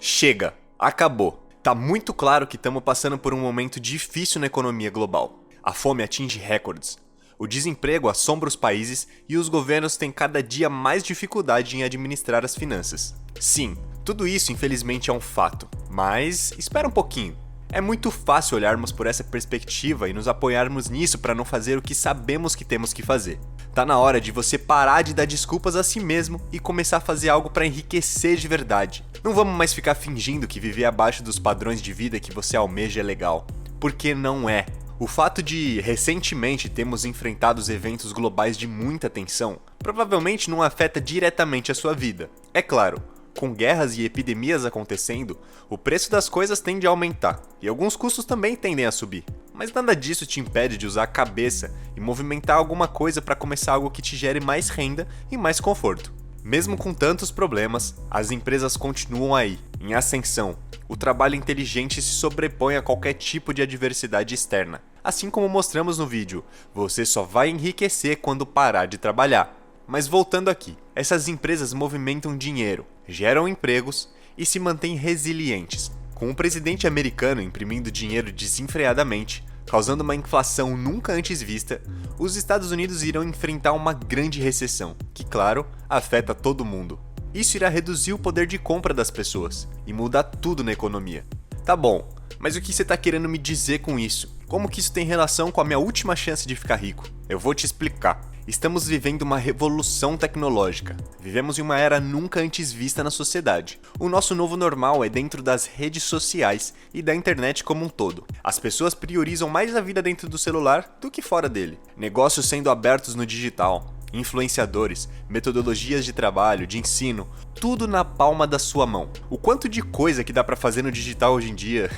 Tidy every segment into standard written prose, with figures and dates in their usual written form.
Chega, acabou. Tá muito claro que estamos passando por um momento difícil na economia global. A fome atinge recordes. O desemprego assombra os países e os governos têm cada dia mais dificuldade em administrar as finanças. Sim, tudo isso infelizmente é um fato. Mas espera um pouquinho. É muito fácil olharmos por essa perspectiva e nos apoiarmos nisso para não fazer o que sabemos que temos que fazer. Tá na hora de você parar de dar desculpas a si mesmo e começar a fazer algo para enriquecer de verdade. Não vamos mais ficar fingindo que viver abaixo dos padrões de vida que você almeja é legal, porque não é. O fato de, recentemente, termos enfrentado eventos globais de muita tensão, provavelmente não afeta diretamente a sua vida. É claro, com guerras e epidemias acontecendo, o preço das coisas tende a aumentar, e alguns custos também tendem a subir. Mas nada disso te impede de usar a cabeça e movimentar alguma coisa para começar algo que te gere mais renda e mais conforto. Mesmo com tantos problemas, as empresas continuam aí, em ascensão. O trabalho inteligente se sobrepõe a qualquer tipo de adversidade externa. Assim como mostramos no vídeo, você só vai enriquecer quando parar de trabalhar. Mas voltando aqui, essas empresas movimentam dinheiro, geram empregos e se mantêm resilientes. Com o presidente americano imprimindo dinheiro desenfreadamente, causando uma inflação nunca antes vista, os Estados Unidos irão enfrentar uma grande recessão, que, claro, afeta todo mundo. Isso irá reduzir o poder de compra das pessoas e mudar tudo na economia. Tá bom, mas o que você está querendo me dizer com isso? Como que isso tem relação com a minha última chance de ficar rico? Eu vou te explicar. Estamos vivendo uma revolução tecnológica. Vivemos em uma era nunca antes vista na sociedade. O nosso novo normal é dentro das redes sociais e da internet como um todo. As pessoas priorizam mais a vida dentro do celular do que fora dele. Negócios sendo abertos no digital, influenciadores, metodologias de trabalho, de ensino, tudo na palma da sua mão. O quanto de coisa que dá pra fazer no digital hoje em dia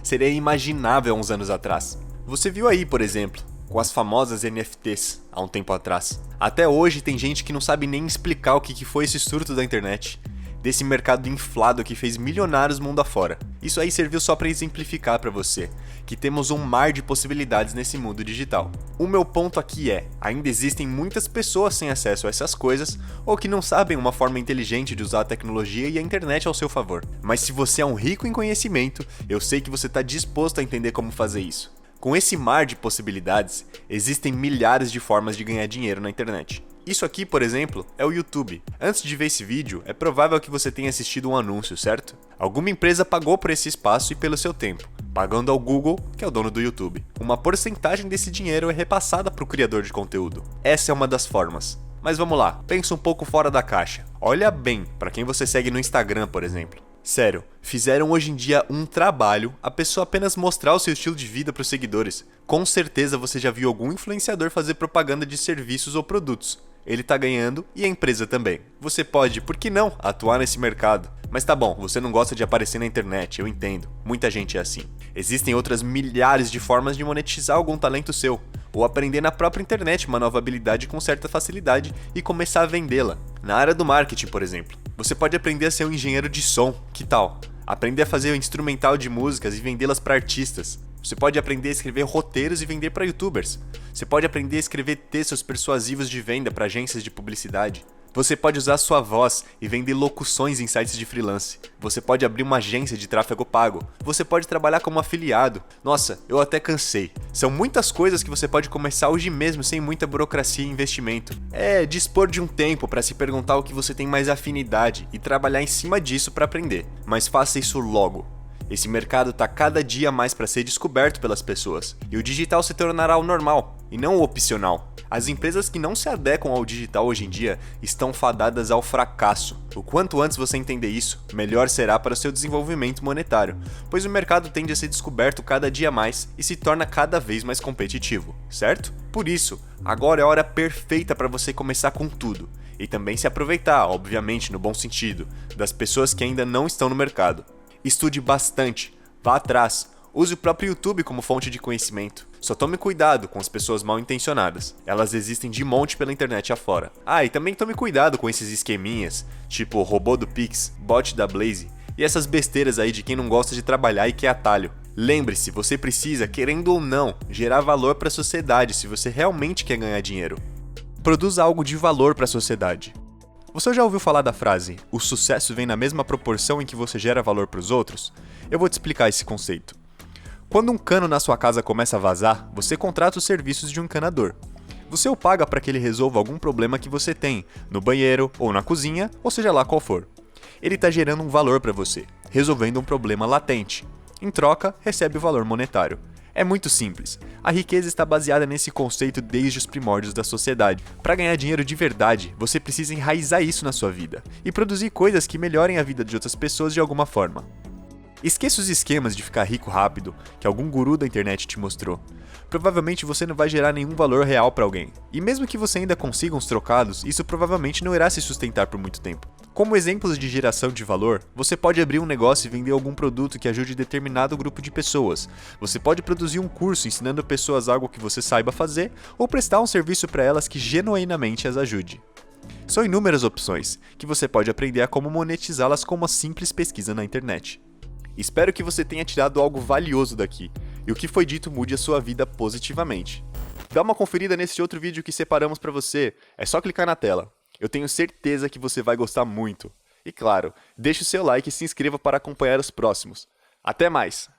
seria inimaginável há uns anos atrás. Você viu aí, por exemplo, com as famosas NFTs há um tempo atrás. Até hoje tem gente que não sabe nem explicar o que foi esse surto da internet, desse mercado inflado que fez milionários mundo afora. Isso aí serviu só para exemplificar para você que temos um mar de possibilidades nesse mundo digital. O meu ponto aqui é, ainda existem muitas pessoas sem acesso a essas coisas ou que não sabem uma forma inteligente de usar a tecnologia e a internet ao seu favor. Mas se você é um rico em conhecimento, eu sei que você está disposto a entender como fazer isso. Com esse mar de possibilidades, existem milhares de formas de ganhar dinheiro na internet. Isso aqui, por exemplo, é o YouTube. Antes de ver esse vídeo, é provável que você tenha assistido um anúncio, certo? Alguma empresa pagou por esse espaço e pelo seu tempo, pagando ao Google, que é o dono do YouTube. Uma porcentagem desse dinheiro é repassada para o criador de conteúdo. Essa é uma das formas. Mas vamos lá, pensa um pouco fora da caixa. Olha bem para quem você segue no Instagram, por exemplo. Sério, fizeram hoje em dia um trabalho a pessoa apenas mostrar o seu estilo de vida para os seguidores. Com certeza você já viu algum influenciador fazer propaganda de serviços ou produtos. Ele tá ganhando e a empresa também. Você pode, por que não, atuar nesse mercado? Mas tá bom, você não gosta de aparecer na internet, eu entendo. Muita gente é assim. Existem outras milhares de formas de monetizar algum talento seu, ou aprender na própria internet uma nova habilidade com certa facilidade e começar a vendê-la. Na área do marketing, por exemplo, você pode aprender a ser um engenheiro de som, que tal? Aprender a fazer um instrumental de músicas e vendê-las para artistas. Você pode aprender a escrever roteiros e vender para youtubers. Você pode aprender a escrever textos persuasivos de venda para agências de publicidade. Você pode usar sua voz e vender locuções em sites de freelance. Você pode abrir uma agência de tráfego pago. Você pode trabalhar como afiliado. Nossa, eu até cansei. São muitas coisas que você pode começar hoje mesmo sem muita burocracia e investimento. É dispor de um tempo para se perguntar o que você tem mais afinidade e trabalhar em cima disso para aprender. Mas faça isso logo. Esse mercado está cada dia mais para ser descoberto pelas pessoas, e o digital se tornará o normal, e não o opcional. As empresas que não se adequam ao digital hoje em dia estão fadadas ao fracasso. O quanto antes você entender isso, melhor será para o seu desenvolvimento monetário, pois o mercado tende a ser descoberto cada dia mais e se torna cada vez mais competitivo, certo? Por isso, agora é a hora perfeita para você começar com tudo, e também se aproveitar, obviamente no bom sentido, das pessoas que ainda não estão no mercado. Estude bastante, vá atrás, use o próprio YouTube como fonte de conhecimento. Só tome cuidado com as pessoas mal intencionadas, elas existem de monte pela internet afora. E também tome cuidado com esses esqueminhas, tipo robô do Pix, bot da Blaze, e essas besteiras aí de quem não gosta de trabalhar e quer atalho. Lembre-se, você precisa, querendo ou não, gerar valor para a sociedade se você realmente quer ganhar dinheiro. Produza algo de valor para a sociedade. Você já ouviu falar da frase, o sucesso vem na mesma proporção em que você gera valor para os outros? Eu vou te explicar esse conceito. Quando um cano na sua casa começa a vazar, você contrata os serviços de um encanador. Você o paga para que ele resolva algum problema que você tem, no banheiro ou na cozinha, ou seja lá qual for. Ele está gerando um valor para você, resolvendo um problema latente. Em troca, recebe o valor monetário. É muito simples. A riqueza está baseada nesse conceito desde os primórdios da sociedade. Para ganhar dinheiro de verdade, você precisa enraizar isso na sua vida e produzir coisas que melhorem a vida de outras pessoas de alguma forma. Esqueça os esquemas de ficar rico rápido que algum guru da internet te mostrou. Provavelmente você não vai gerar nenhum valor real para alguém. E mesmo que você ainda consiga uns trocados, isso provavelmente não irá se sustentar por muito tempo. Como exemplos de geração de valor, você pode abrir um negócio e vender algum produto que ajude determinado grupo de pessoas. Você pode produzir um curso ensinando pessoas algo que você saiba fazer ou prestar um serviço para elas que genuinamente as ajude. São inúmeras opções, que você pode aprender a como monetizá-las com uma simples pesquisa na internet. Espero que você tenha tirado algo valioso daqui, e o que foi dito mude a sua vida positivamente. Dá uma conferida nesse outro vídeo que separamos para você, é só clicar na tela. Eu tenho certeza que você vai gostar muito. E claro, deixe o seu like e se inscreva para acompanhar os próximos. Até mais!